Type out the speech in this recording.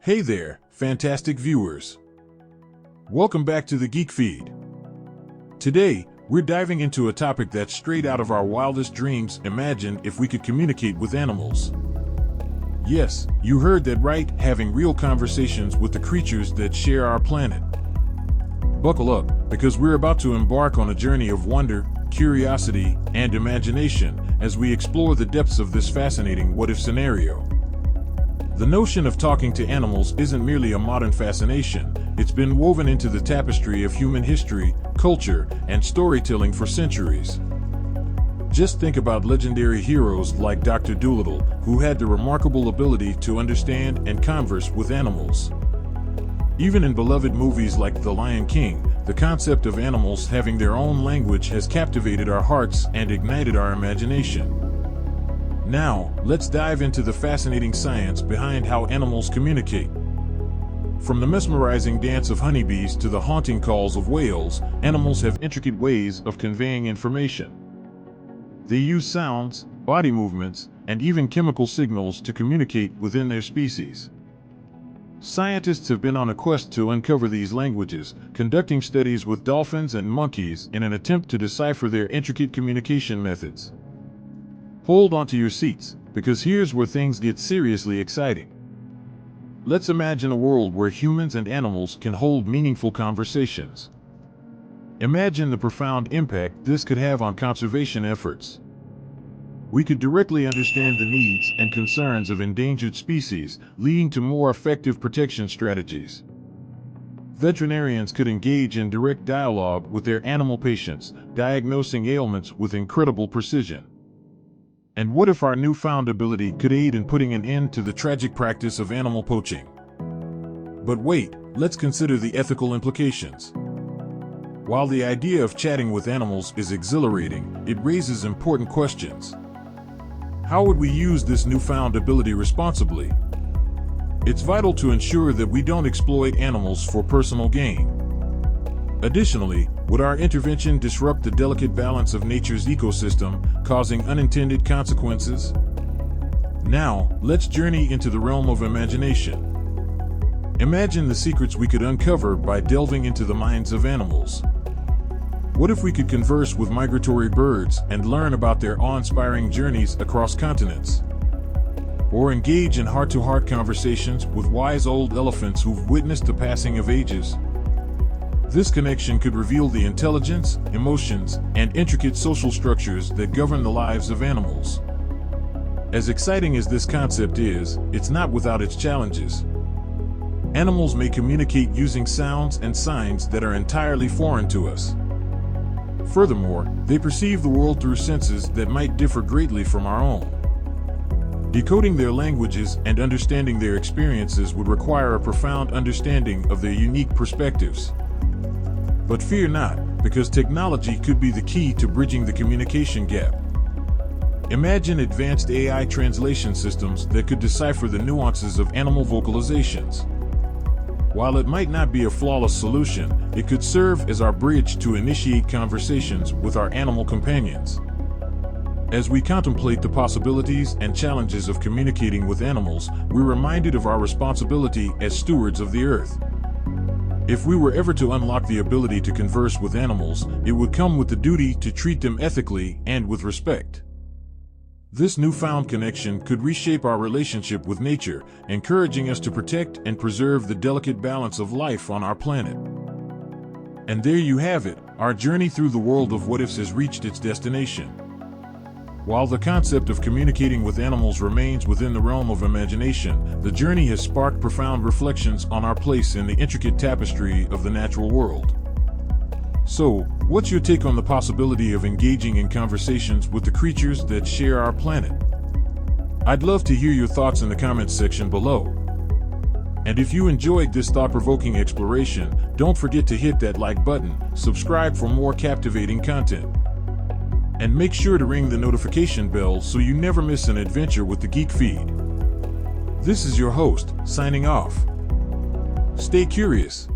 Hey there, fantastic viewers. Welcome back to the GeekFeed. Today, we're diving into a topic that's straight out of our wildest dreams. Imagine if we could communicate with animals. Yes, you heard that right, having real conversations with the creatures that share our planet. Buckle up, because we're about to embark on a journey of wonder, curiosity, and imagination as we explore the depths of this fascinating what-if scenario. The notion of talking to animals isn't merely a modern fascination, it's been woven into the tapestry of human history, culture, and storytelling for centuries. Just think about legendary heroes like Dr. Dolittle, who had the remarkable ability to understand and converse with animals. Even in beloved movies like The Lion King, the concept of animals having their own language has captivated our hearts and ignited our imagination. Now, let's dive into the fascinating science behind how animals communicate. From the mesmerizing dance of honeybees to the haunting calls of whales, animals have intricate ways of conveying information. They use sounds, body movements, and even chemical signals to communicate within their species. Scientists have been on a quest to uncover these languages, conducting studies with dolphins and monkeys in an attempt to decipher their intricate communication methods. Hold on to your seats, because here's where things get seriously exciting. Let's imagine a world where humans and animals can hold meaningful conversations. Imagine the profound impact this could have on conservation efforts. We could directly understand the needs and concerns of endangered species, leading to more effective protection strategies. Veterinarians could engage in direct dialogue with their animal patients, diagnosing ailments with incredible precision. And what if our newfound ability could aid in putting an end to the tragic practice of animal poaching? But wait, let's consider the ethical implications. While the idea of chatting with animals is exhilarating, it raises important questions. How would we use this newfound ability responsibly? It's vital to ensure that we don't exploit animals for personal gain. Additionally, would our intervention disrupt the delicate balance of nature's ecosystem, causing unintended consequences? Now, let's journey into the realm of imagination. Imagine the secrets we could uncover by delving into the minds of animals. What if we could converse with migratory birds and learn about their awe-inspiring journeys across continents? Or engage in heart-to-heart conversations with wise old elephants who've witnessed the passing of ages? This connection could reveal the intelligence, emotions, and intricate social structures that govern the lives of animals. As exciting as this concept is, it's not without its challenges. Animals may communicate using sounds and signs that are entirely foreign to us. Furthermore, they perceive the world through senses that might differ greatly from our own. Decoding their languages and understanding their experiences would require a profound understanding of their unique perspectives. But fear not, because technology could be the key to bridging the communication gap. Imagine advanced AI translation systems that could decipher the nuances of animal vocalizations. While it might not be a flawless solution, it could serve as our bridge to initiate conversations with our animal companions. As we contemplate the possibilities and challenges of communicating with animals, we're reminded of our responsibility as stewards of the earth. If we were ever to unlock the ability to converse with animals, it would come with the duty to treat them ethically and with respect. This newfound connection could reshape our relationship with nature, encouraging us to protect and preserve the delicate balance of life on our planet. And there you have it, our journey through the world of what-ifs has reached its destination. While the concept of communicating with animals remains within the realm of imagination, the journey has sparked profound reflections on our place in the intricate tapestry of the natural world. So, what's your take on the possibility of engaging in conversations with the creatures that share our planet? I'd love to hear your thoughts in the comments section below. And if you enjoyed this thought-provoking exploration, don't forget to hit that like button, subscribe for more captivating content. And make sure to ring the notification bell so you never miss an adventure with the GeekFeed. This is your host, signing off. Stay curious.